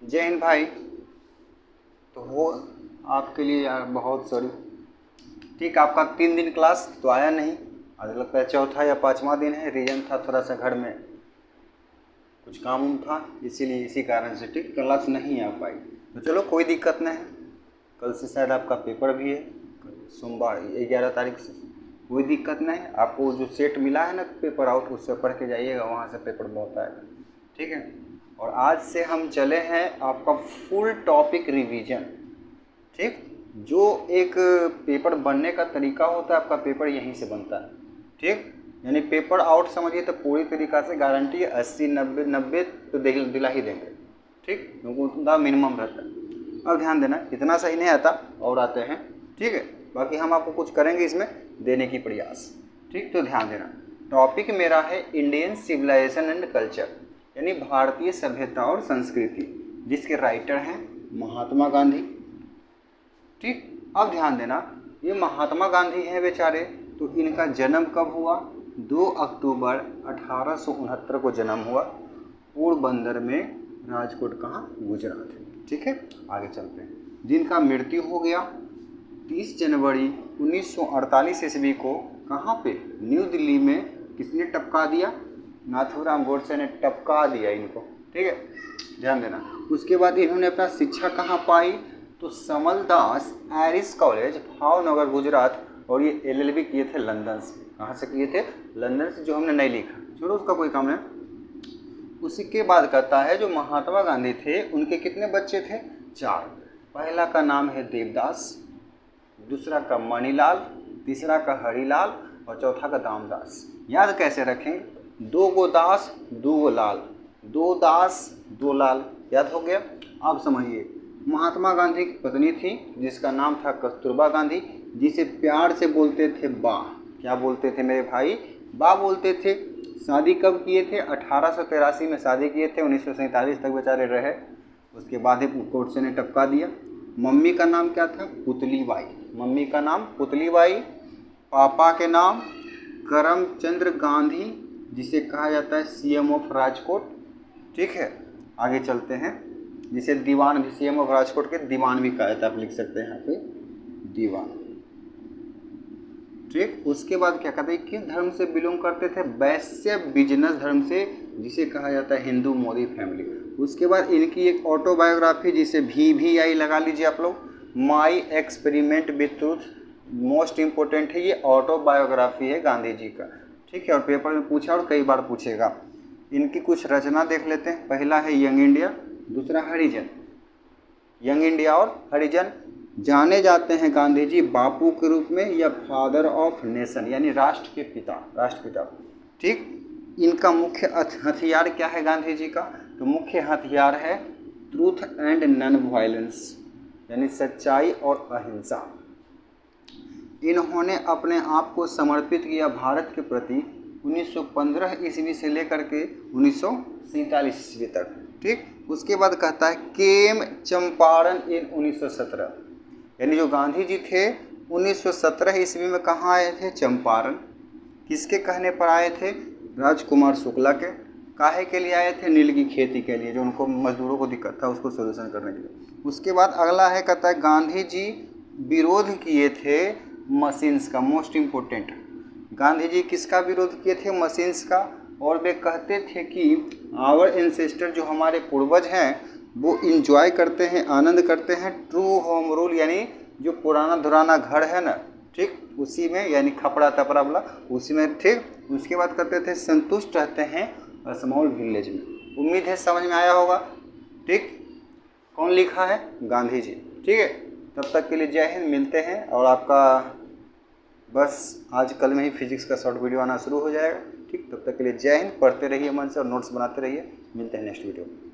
जय हिंद भाई। तो हो आपके लिए यार बहुत सॉरी। ठीक, आपका 3 दिन क्लास तो आया नहीं। आज लगता है चौथा या पाँचवा दिन है। रीजन था थोड़ा सा घर में कुछ काम था, इसीलिए इसी कारण से ठीक क्लास नहीं आ पाई। तो चलो कोई दिक्कत नहीं है। कल से शायद आपका पेपर भी है, सोमवार 11 तारीख से। कोई दिक्कत नहीं है। आपको जो सेट मिला है ना पेपर आउट, उससे पढ़ के जाइएगा, वहाँ से पेपर बहुत आएगा। ठीक है। और आज से हम चले हैं आपका फुल टॉपिक रिवीजन। ठीक, जो एक पेपर बनने का तरीका होता है, आपका पेपर यहीं से बनता है। ठीक, यानी पेपर आउट समझिए तो पूरी तरीक़ा से गारंटी 80-90 तो दिला ही देंगे। ठीक, क्योंकि उतना मिनिमम रहता है। अब ध्यान देना, इतना सही नहीं आता और आते हैं। ठीक है, बाकी हम आपको कुछ करेंगे इसमें देने की प्रयास। ठीक, तो ध्यान देना। टॉपिक मेरा है इंडियन सिविलाइजेशन एंड कल्चर, यानी भारतीय सभ्यता और संस्कृति, जिसके राइटर हैं महात्मा गांधी। ठीक, अब ध्यान देना, ये महात्मा गांधी हैं बेचारे, तो इनका जन्म कब हुआ? 2 अक्टूबर 1869 को जन्म हुआ, पोरबंदर में, राजकोट कहाँ, गुजरात। ठीक है, आगे चलते हैं। जिनका मृत्यु हो गया 30 जनवरी 1948 ईस्वी को, कहाँ पे, न्यू दिल्ली में। किसने टपका दिया? नाथूराम गोडसे ने टपका दिया इनको। ठीक है, ध्यान देना। उसके बाद इन्होंने अपना शिक्षा कहाँ पाई? तो समल दास एरिस कॉलेज, भावनगर, गुजरात। और ये LLB किए थे लंदन से। कहाँ से किए थे? लंदन से, जो हमने नहीं लिखा, छोड़ो उसका कोई काम नहीं। उसी के बाद कहता है जो महात्मा गांधी थे उनके कितने बच्चे थे? 4। पहला का नाम है देवदास, दूसरा का मणिलाल, तीसरा का हरिलाल और चौथा का दामदास। याद कैसे रखेंगे? 2 गो दास 2 गो लाल, 2 दास 2 लाल। याद हो गया? आप समझिए, महात्मा गांधी की पत्नी थी जिसका नाम था कस्तूरबा गांधी, जिसे प्यार से बोलते थे बा। क्या बोलते थे मेरे भाई? बा बोलते थे। शादी कब किए थे? 1883 में शादी किए थे, 1947 तक बेचारे रहे। उसके बाद ही गोडसे ने टपका दिया। मम्मी का नाम क्या था? पुतली बाई। मम्मी का नाम पुतली बाई। पापा के नाम करमचंद्र गांधी, जिसे कहा जाता है CM ऑफ राजकोट। ठीक है, आगे चलते हैं। जिसे दीवान भी, CM ऑफ राजकोट के दीवान भी कहा जाता है, आप लिख सकते हैं यहाँ पे दीवान। ठीक, उसके बाद क्या कहते हैं, किस धर्म से बिलोंग करते थे? वैश्य बिजनेस धर्म से, जिसे कहा जाता है हिंदू मोदी फैमिली। उसके बाद इनकी एक ऑटोबायोग्राफी, जिसे VVI लगा लीजिए आप लोग, my experiment with truth. Most important है, ये ऑटोबायोग्राफी है गांधी जी का। ठीक है, और पेपर में पूछा और कई बार पूछेगा। इनकी कुछ रचना देख लेते हैं। पहला है यंग इंडिया, दूसरा हरिजन। यंग इंडिया और हरिजन। जाने जाते हैं गांधी जी बापू के रूप में या फादर ऑफ नेशन, यानी राष्ट्र के पिता, राष्ट्रपिता। ठीक, इनका मुख्य हथियार क्या है गांधी जी का? तो मुख्य हथियार है ट्रूथ एंड नॉन वायलेंस, यानी सच्चाई और अहिंसा। इन्होंने अपने आप को समर्पित किया भारत के प्रति 1915 ईस्वी से लेकर के 1947 ईस्वी तक। ठीक, उसके बाद कहता है केम चंपारण इन 1917, यानी जो गांधी जी थे 1917 ईस्वी में कहाँ आए थे? चंपारण। किसके कहने पर आए थे? राजकुमार शुक्ला के। काहे के लिए आए थे? नील की खेती के लिए, जो उनको मजदूरों को दिक्कत था उसको सोल्यूशन करने के लिए। उसके बाद अगला है, कहता है गांधी जी विरोध किए थे मशीन्स का। मोस्ट इम्पोर्टेंट, गांधी जी किसका विरोध किए थे? मशीन्स का। और वे कहते थे कि आवर एंसेस्टर, जो हमारे पूर्वज हैं, वो इंजॉय करते हैं, आनंद करते हैं ट्रू होम रूल, यानी जो पुराना धुराना घर है ना, ठीक, उसी में, यानी खपड़ा तपड़ा वाला, उसी में। ठीक, उसके बाद कहते थे संतुष्ट रहते हैं स्मॉल विलेज में। उम्मीद है समझ में आया होगा। ठीक, कौन लिखा है? गांधी जी। ठीक है, तब तक के लिए जय हिंद। मिलते हैं, और आपका बस आज कल में ही फिजिक्स का शॉर्ट वीडियो आना शुरू हो जाएगा। ठीक, तब तक के लिए जय हिंद। पढ़ते रहिए मन से और नोट्स बनाते रहिए। मिलते हैं नेक्स्ट वीडियो में।